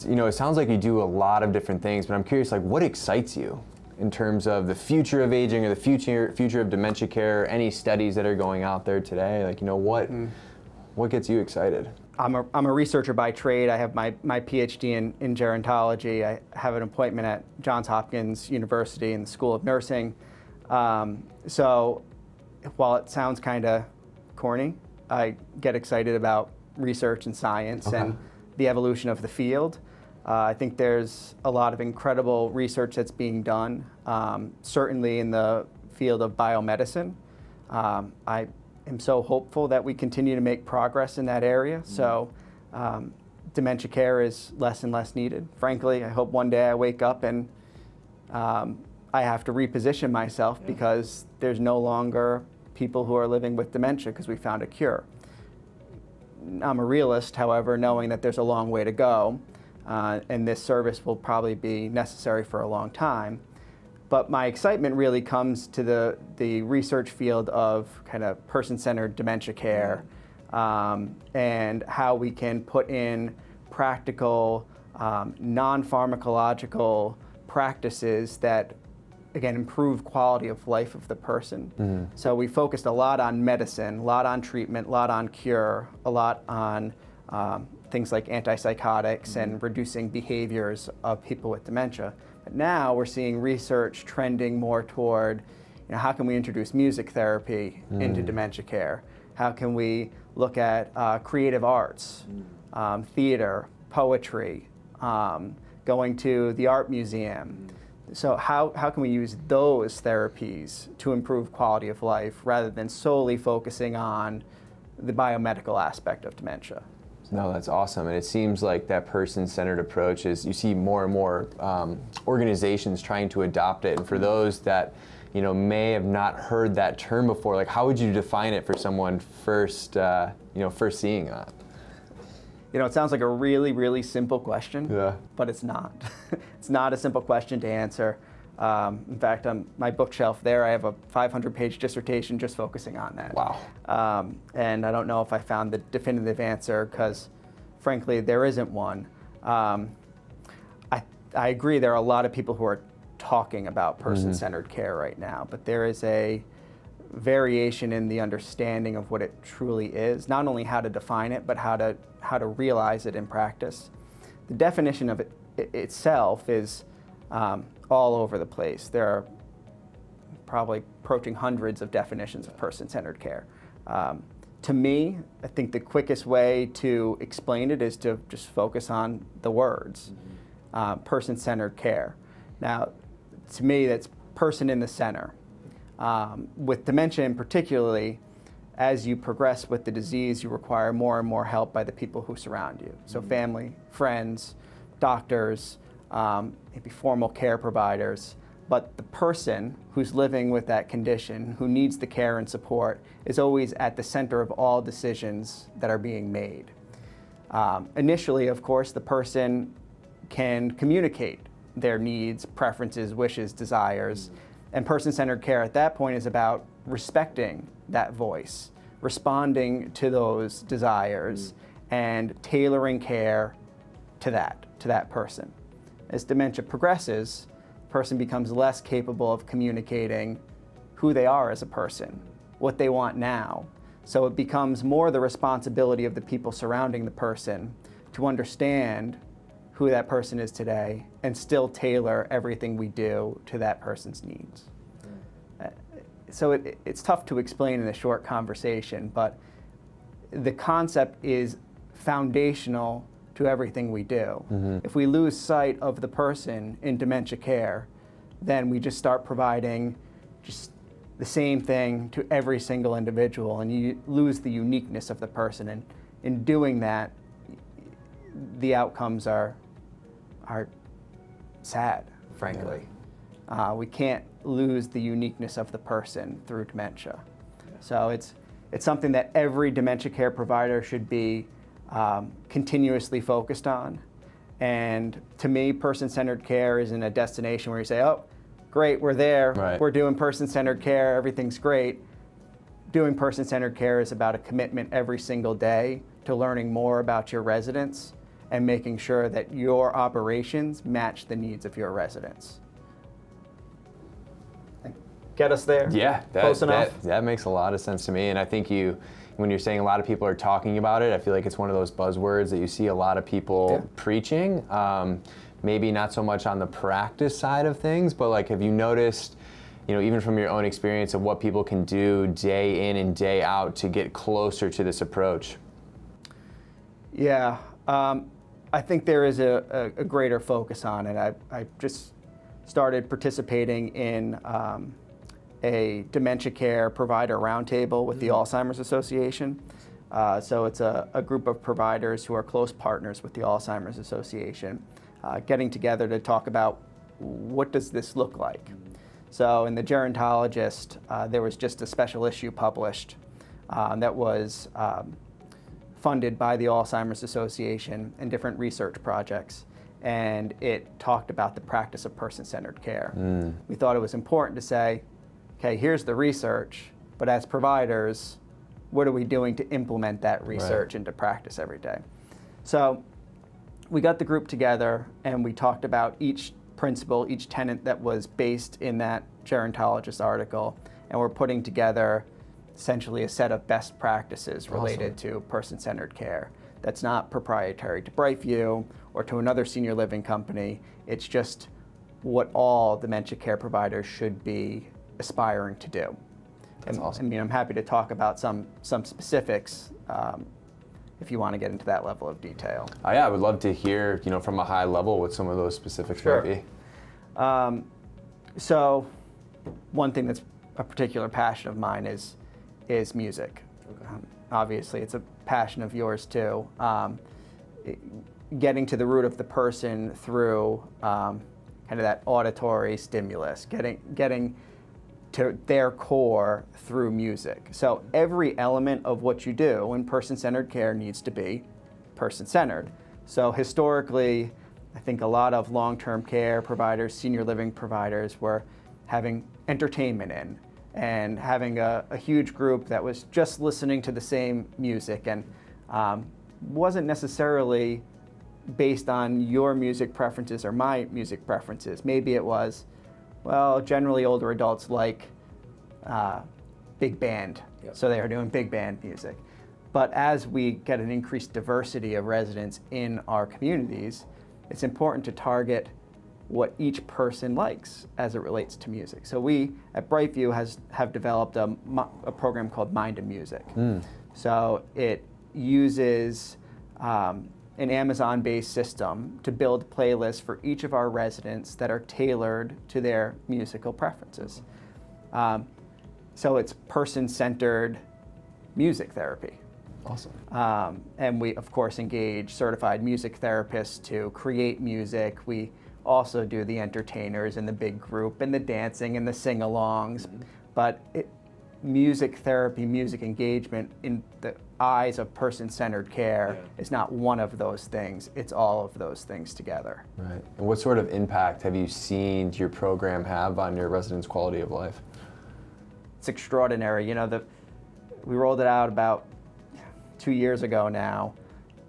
it sounds like you do a lot of different things, but I'm curious, like, what excites you in terms of the future of aging or the future of dementia care? Any studies that are going out there today? Like, what gets you excited? I'm a researcher by trade. I have my PhD in gerontology. I have an appointment at Johns Hopkins University in the School of Nursing. So while it sounds kind of corny, I get excited about research and science and the evolution of the field. I think there's a lot of incredible research that's being done, certainly in the field of biomedicine. I am so hopeful that we continue to make progress in that area. So dementia care is less and less needed. Frankly, I hope one day I wake up and I have to reposition myself because there's no longer people who are living with dementia because we found a cure. I'm a realist, however, knowing that there's a long way to go, and this service will probably be necessary for a long time. But my excitement really comes to the research field of kind of person-centered dementia care, and how we can put in practical, non-pharmacological practices that, again, improve quality of life of the person. So we focused a lot on medicine, a lot on treatment, a lot on cure, a lot on things like antipsychotics and reducing behaviors of people with dementia. But now we're seeing research trending more toward, how can we introduce music therapy into dementia care? How can we look at creative arts, theater, poetry, going to the art museum? So how can we use those therapies to improve quality of life rather than solely focusing on the biomedical aspect of dementia? No, that's awesome. And it seems like that person-centered approach is, you see more and more organizations trying to adopt it. And for those that, may have not heard that term before, like, how would you define it for someone first seeing that? It sounds like a really, really simple question, but it's not. It's not a simple question to answer. In fact, on my bookshelf there, I have a 500-page dissertation just focusing on that. Wow. And I don't know if I found the definitive answer because, frankly, there isn't one. I agree there are a lot of people who are talking about person-centered care right now, but there is a variation in the understanding of what it truly is, not only how to define it, but how to realize it in practice. The definition of it itself is all over the place. There are probably approaching hundreds of definitions of person-centered care. To me, I think the quickest way to explain it is to just focus on the words, person-centered care. Now, to me, that's person in the center. With dementia in particularly, as you progress with the disease, you require more and more help by the people who surround you. So family, friends, doctors, maybe formal care providers. But the person who's living with that condition, who needs the care and support, is always at the center of all decisions that are being made. Initially, of course, the person can communicate their needs, preferences, wishes, desires. And person-centered care at that point is about respecting that voice, responding to those desires, and tailoring care to that person. As dementia progresses, the person becomes less capable of communicating who they are as a person, what they want now. So it becomes more the responsibility of the people surrounding the person to understand who that person is today and still tailor everything we do to that person's needs. So it's tough to explain in a short conversation, but the concept is foundational to everything we do. If we lose sight of the person in dementia care, then we just start providing just the same thing to every single individual, and you lose the uniqueness of the person. And in doing that, the outcomes are sad, frankly. We can't lose the uniqueness of the person through dementia. So it's something that every dementia care provider should be continuously focused on. And to me, person-centered care isn't a destination where you say, oh, great, we're there, we're doing person-centered care, everything's great. Doing person-centered care is about a commitment every single day to learning more about your residents and making sure that your operations match the needs of your residents. Get us there? Yeah, Close enough? that makes a lot of sense to me. And I think when you're saying a lot of people are talking about it, I feel like it's one of those buzzwords that you see a lot of people preaching. Maybe not so much on the practice side of things, but like, have you noticed, even from your own experience, of what people can do day in and day out to get closer to this approach? Yeah, I think there is a greater focus on it. I just started participating in a dementia care provider roundtable with the Alzheimer's Association. So it's a group of providers who are close partners with the Alzheimer's Association, getting together to talk about what does this look like. So in the Gerontologist, there was just a special issue published that was funded by the Alzheimer's Association and different research projects. And it talked about the practice of person-centered care. We thought it was important to say, okay, here's the research, but as providers, what are we doing to implement that research into practice every day? So we got the group together and we talked about each principle, each tenet that was based in that Gerontologist article, and we're putting together essentially a set of best practices related to person-centered care. That's not proprietary to Brightview or to another senior living company. It's just what all dementia care providers should be aspiring to do. That's awesome. I mean, I'm happy to talk about some specifics if you want to get into that level of detail. Yeah, I would love to hear, from a high level what some of those specifics might be. So one thing that's a particular passion of mine is music. Obviously, it's a passion of yours too. Getting to the root of the person through kind of that auditory stimulus, getting to their core through music. So every element of what you do in person-centered care needs to be person-centered. So historically, I think a lot of long-term care providers, senior living providers were having entertainment in and having a huge group that was just listening to the same music and wasn't necessarily based on your music preferences or my music preferences. Maybe it was, well, generally older adults like big band, so they are doing big band music. But as we get an increased diversity of residents in our communities, it's important to target what each person likes as it relates to music. So we at Brightview have developed a program called Mind and Music. So it uses an Amazon-based system to build playlists for each of our residents that are tailored to their musical preferences. So it's person-centered music therapy. Awesome. And we, of course, engage certified music therapists to create music. We also do the entertainers and the big group and the dancing and the sing-alongs. But music therapy, music engagement in the eyes of person-centered care is not one of those things. It's all of those things together. Right. And what sort of impact have you seen your program have on your residents' quality of life? It's extraordinary. We rolled it out about 2 years ago now,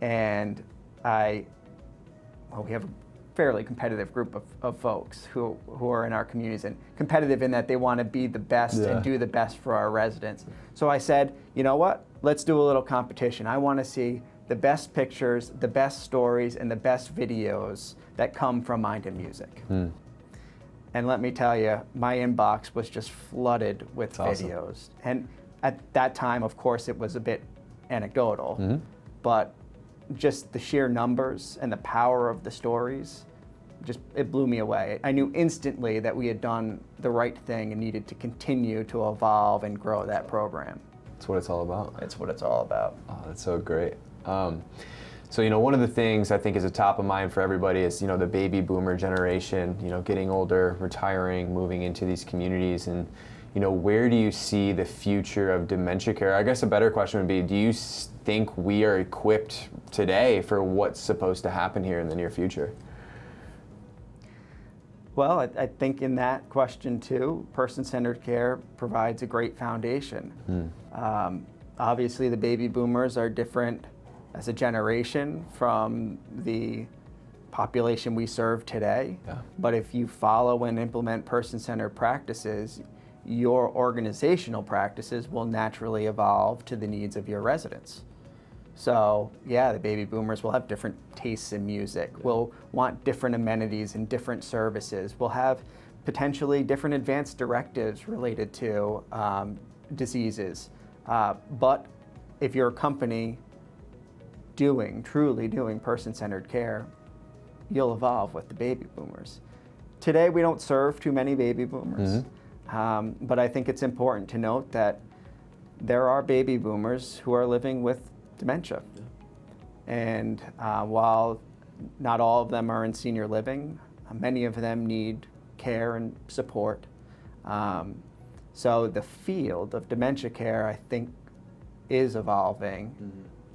and we have a fairly competitive group of folks who are in our communities, and competitive in that they want to be the best and do the best for our residents. So I said, you know what? Let's do a little competition. I want to see the best pictures, the best stories, and the best videos that come from Mind and Music. And let me tell you, my inbox was just flooded with videos. Awesome. And at that time, of course, it was a bit anecdotal, but just the sheer numbers and the power of the stories, it blew me away. I knew instantly that we had done the right thing and needed to continue to evolve and grow that program. That's what it's all about. It's what it's all about. Oh, that's so great. So, one of the things I think is a top of mind for everybody is, the baby boomer generation, getting older, retiring, moving into these communities. And, where do you see the future of dementia care? I guess a better question would be, do you think we are equipped today for what's supposed to happen here in the near future? Well, I think in that question too, person-centered care provides a great foundation. Obviously, the baby boomers are different as a generation from the population we serve today. Yeah. But if you follow and implement person-centered practices, your organizational practices will naturally evolve to the needs of your residents. So yeah, the baby boomers will have different tastes in music, will want different amenities and different services, will have potentially different advanced directives related to diseases. But if you're a company truly doing person-centered care, you'll evolve with the baby boomers. Today we don't serve too many baby boomers, but I think it's important to note that there are baby boomers who are living with dementia. And while not all of them are in senior living, many of them need care and support. So the field of dementia care, I think, is evolving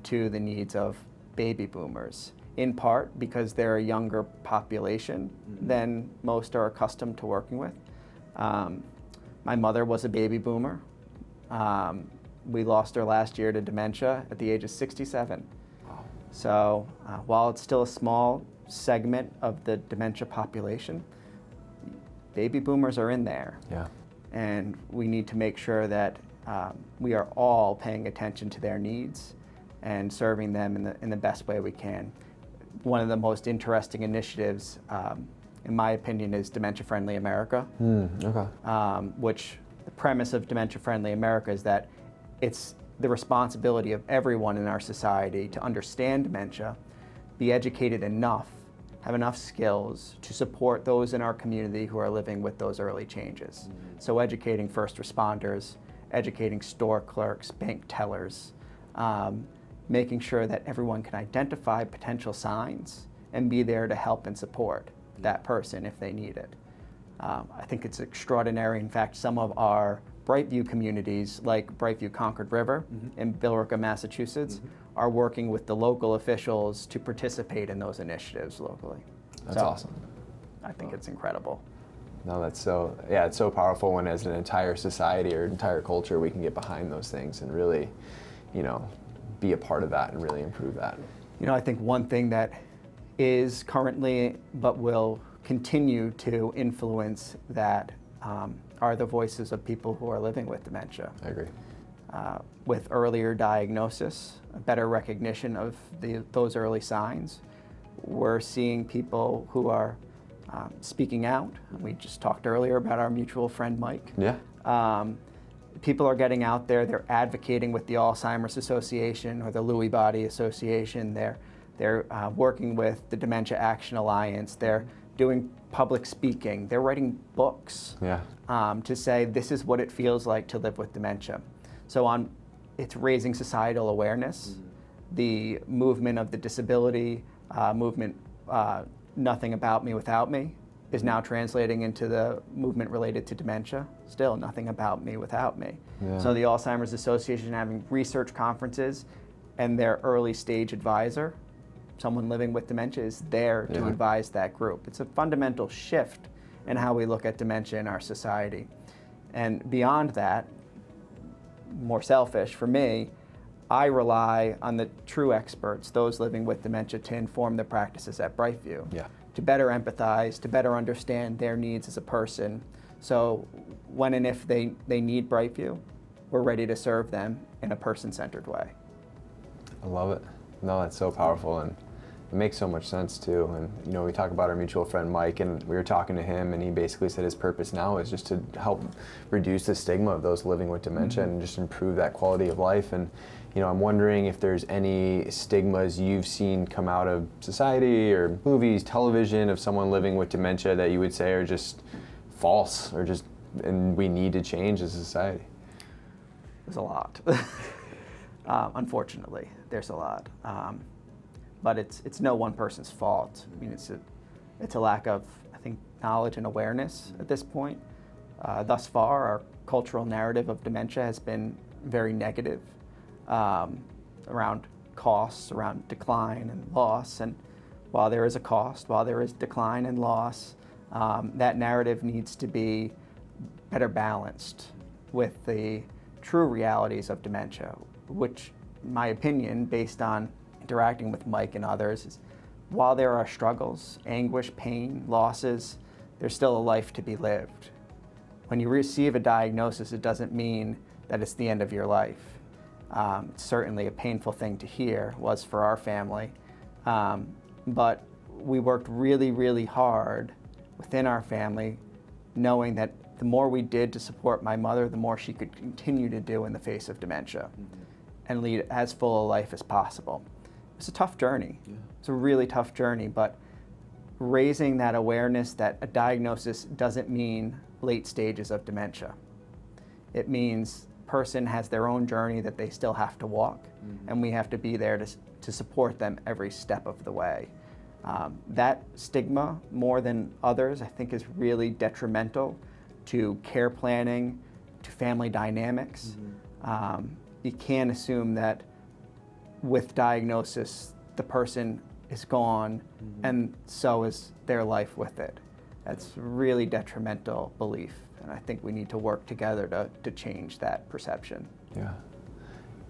to the needs of baby boomers, in part because they're a younger population than most are accustomed to working with. My mother was a baby boomer. We lost her last year to dementia at the age of 67. Wow. So while it's still a small segment of the dementia population, baby boomers are in there. Yeah. And we need to make sure that we are all paying attention to their needs and serving them in the best way we can. One of the most interesting initiatives, in my opinion, is Dementia Friendly America, which the premise of Dementia Friendly America is that it's the responsibility of everyone in our society to understand dementia, be educated enough, have enough skills to support those in our community who are living with those early changes. So educating first responders, educating store clerks, bank tellers, making sure that everyone can identify potential signs and be there to help and support that person if they need it. I think it's extraordinary. In fact, some of our Brightview communities, like Brightview Concord River in Billerica, Massachusetts, are working with the local officials to participate in those initiatives locally. That's awesome. I think it's incredible. No, that's so, yeah, it's so powerful when as an entire society or entire culture we can get behind those things and really, be a part of that and really improve that. I think one thing that is currently but will continue to influence that are the voices of people who are living with dementia. I agree. With earlier diagnosis, a better recognition of those early signs, we're seeing people who are speaking out. We just talked earlier about our mutual friend Mike. Yeah. People are getting out there. They're advocating with the Alzheimer's Association or the Lewy Body Association. They're working with the Dementia Action Alliance. They're doing public speaking. They're writing books to say this is what it feels like to live with dementia. So it's raising societal awareness. The movement of the disability movement, Nothing About Me Without Me, is now translating into the movement related to dementia. Still, nothing about me without me. Yeah. So the Alzheimer's Association having research conferences, and their early stage advisor, someone living with dementia, is there to advise that group. It's a fundamental shift in how we look at dementia in our society. And beyond that, more selfish for me, I rely on the true experts, those living with dementia, to inform the practices at Brightview, to better empathize, to better understand their needs as a person. So when and if they need Brightview, we're ready to serve them in a person-centered way. I love it. No, that's so powerful, and it makes so much sense too. And we talk about our mutual friend Mike, and we were talking to him, and he basically said his purpose now is just to help reduce the stigma of those living with dementia and just improve that quality of life. And I'm wondering if there's any stigmas you've seen come out of society or movies, television, of someone living with dementia that you would say are just false and we need to change as a society. There's a lot. Unfortunately, there's a lot. But it's no one person's fault. I mean, it's a lack of, I think, knowledge and awareness at this point. Thus far, our cultural narrative of dementia has been very negative, around costs, around decline and loss. And while there is a cost, while there is decline and loss, that narrative needs to be better balanced with the true realities of dementia, which, in my opinion, based on interacting with Mike and others is, while there are struggles, anguish, pain, losses, there's still a life to be lived. When you receive a diagnosis, it doesn't mean that it's the end of your life. It's certainly a painful thing to hear, was for our family. But we worked really, really hard within our family, knowing that the more we did to support my mother, the more she could continue to do in the face of dementia and lead as full a life as possible. It's a tough journey. Yeah. It's a really tough journey, but raising that awareness that a diagnosis doesn't mean late stages of dementia. It means a person has their own journey that they still have to walk, and we have to be there to support them every step of the way. That stigma, more than others, I think is really detrimental to care planning, to family dynamics. You can't assume that with diagnosis, the person is gone and so is their life with it. That's really detrimental belief, and I think we need to work together to change that perception. Yeah.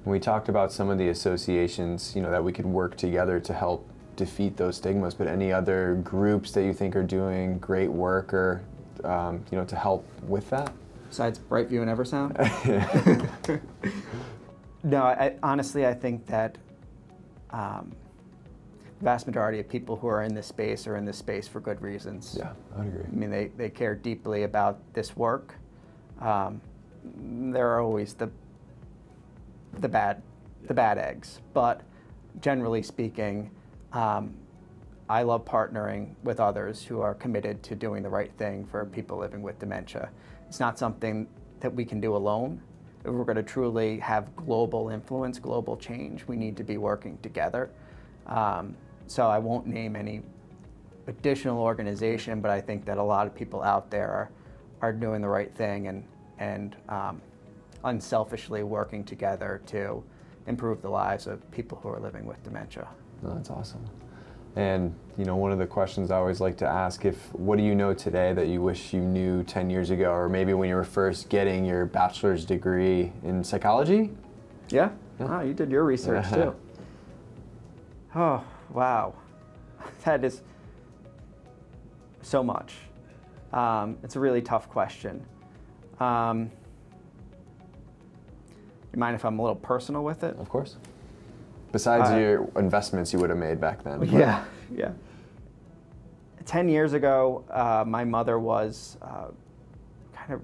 We talked about some of the associations, that we could work together to help defeat those stigmas, but any other groups that you think are doing great work or to help with that? Besides Brightview and Eversound? No, honestly, I think that the vast majority of people who are in this space are in this space for good reasons. Yeah, I would agree. I mean, they care deeply about this work. There are always the bad eggs, but generally speaking, I love partnering with others who are committed to doing the right thing for people living with dementia. It's not something that we can do alone. If we're going to truly have global influence, global change, we need to be working together. So I won't name any additional organization, but I think that a lot of people out there are doing the right thing and unselfishly working together to improve the lives of people who are living with dementia. Oh, that's awesome. And one of the questions I always like to ask, what do you know today that you wish you knew 10 years ago, or maybe when you were first getting your bachelor's degree in psychology? Yeah. Oh, you did your research too. Oh, wow. That is so much. It's a really tough question. You mind if I'm a little personal with it? Of course. Besides your investments you would have made back then. Yeah. 10 years ago, my mother was kind of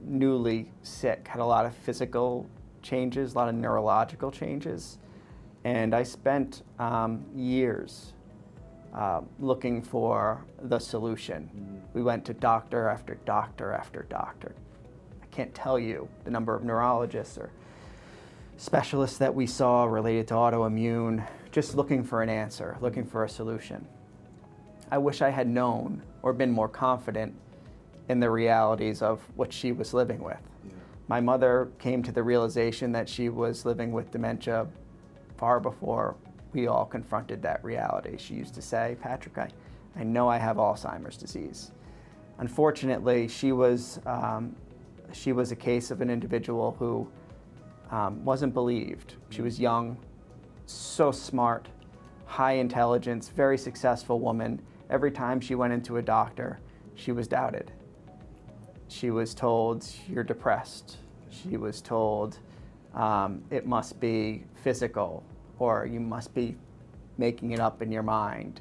newly sick, had a lot of physical changes, a lot of neurological changes. And I spent years looking for the solution. We went to doctor after doctor after doctor. I can't tell you the number of neurologists or specialists that we saw related to autoimmune, just looking for an answer, looking for a solution. I wish I had known or been more confident in the realities of what she was living with. Yeah. My mother came to the realization that she was living with dementia far before we all confronted that reality. She used to say, "Patrick, I know I have Alzheimer's disease." Unfortunately, she was a case of an individual who wasn't believed. She was young, so smart, high intelligence, very successful woman. Every time she went into a doctor, she was doubted. She was told, "You're depressed." She was told, "It must be physical," or "You must be making it up in your mind."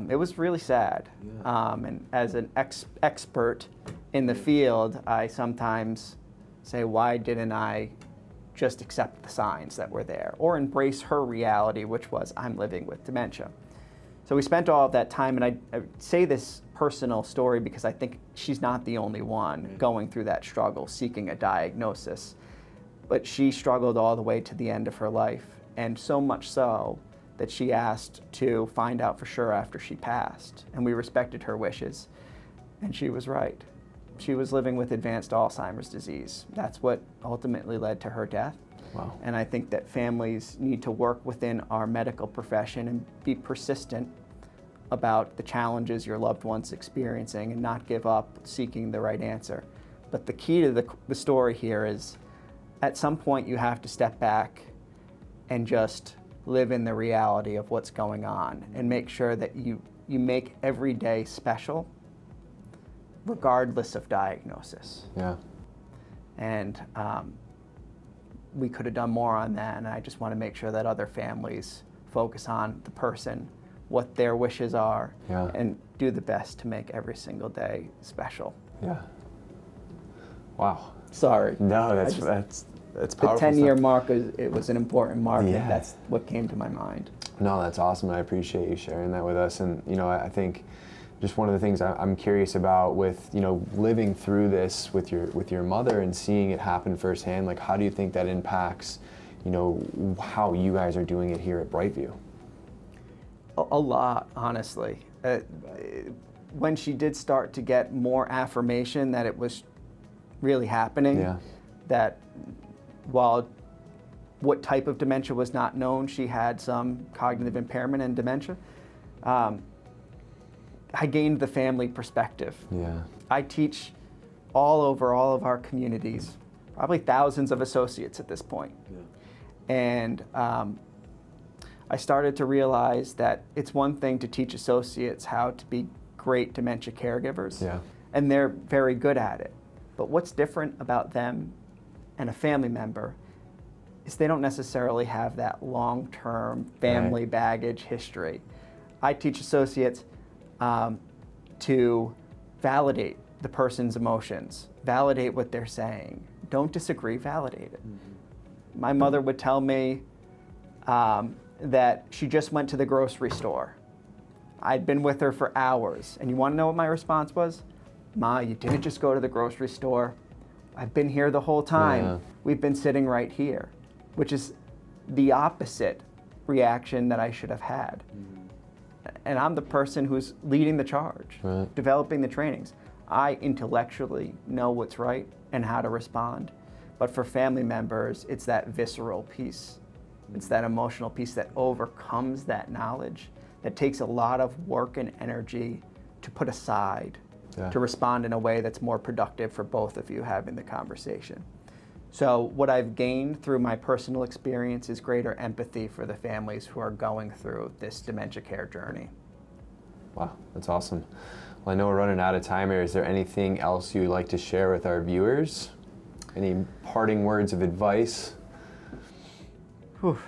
It was really sad. Yeah. And as an expert in the field, I sometimes say, why didn't I just accept the signs that were there or embrace her reality, which was, I'm living with dementia. So we spent all of that time, and I say this personal story because I think she's not the only one going through that struggle, seeking a diagnosis. But she struggled all the way to the end of her life, and so much so that she asked to find out for sure after she passed. And we respected her wishes, and she was right. She was living with advanced Alzheimer's disease. That's what ultimately led to her death. Wow. And I think that families need to work within our medical profession and be persistent about the challenges your loved one's experiencing and not give up seeking the right answer. But the key to the story here is, at some point you have to step back and just live in the reality of what's going on and make sure that you make every day special, regardless of diagnosis. Yeah. And we could have done more on that, and I just want to make sure that other families focus on the person, what their wishes are, Yeah. and do the best to make every single day special. Yeah. Wow. Sorry. No, that's The powerful. 10-year mark, it was an important mark, Yeah. and that's what came to my mind. No, that's awesome. I appreciate you sharing that with us. And, you know, I think just one of the things I'm curious about with, you know, living through this with your mother and seeing it happen firsthand, like how do you think that impacts, you know, how you guys are doing it here at Brightview? A lot, honestly. When she did start to get more affirmation that it was really happening, Yeah. that while what type of dementia was not known, she had some cognitive impairment and dementia, I gained the family perspective. Yeah. I teach all over all of our communities, probably thousands of associates at this point. Yeah. And I started to realize that it's one thing to teach associates how to be great dementia caregivers, Yeah. and they're very good at it. But what's different about them and a family member is they don't necessarily have that long-term family baggage history. I teach associates to validate the person's emotions, validate what they're saying. Don't disagree, validate it. Mm-hmm. My mother would tell me that she just went to the grocery store. I'd been with her for hours, and you want to know what my response was? Ma, you didn't just go to the grocery store. I've been here the whole time. Yeah. We've been sitting right here, which is the opposite reaction that I should have had. Mm-hmm. And I'm the person who's leading the charge, Right. developing the trainings. I intellectually know what's right and how to respond. But for family members, it's that visceral piece. It's that emotional piece that overcomes that knowledge, that takes a lot of work and energy to put aside, Yeah. to respond in a way that's more productive for both of you having the conversation. So what I've gained through my personal experience is greater empathy for the families who are going through this dementia care journey. Wow, that's awesome. Well, I know we're running out of time here. Is there anything else you'd like to share with our viewers? Any parting words of advice? Whew.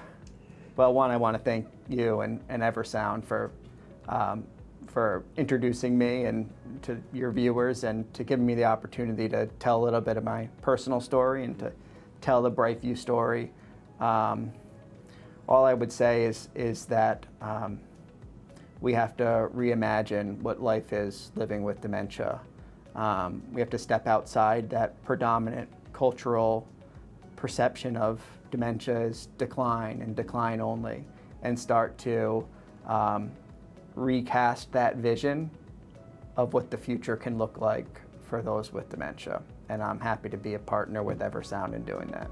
Well, one, I want to thank you and Eversound for introducing me and to your viewers and to giving me the opportunity to tell a little bit of my personal story and to tell the Brightview story. All I would say is that we have to reimagine what life is living with dementia. We have to step outside that predominant cultural perception of dementia as decline and decline only, and start to recast that vision of what the future can look like for those with dementia. And I'm happy to be a partner with Eversound in doing that.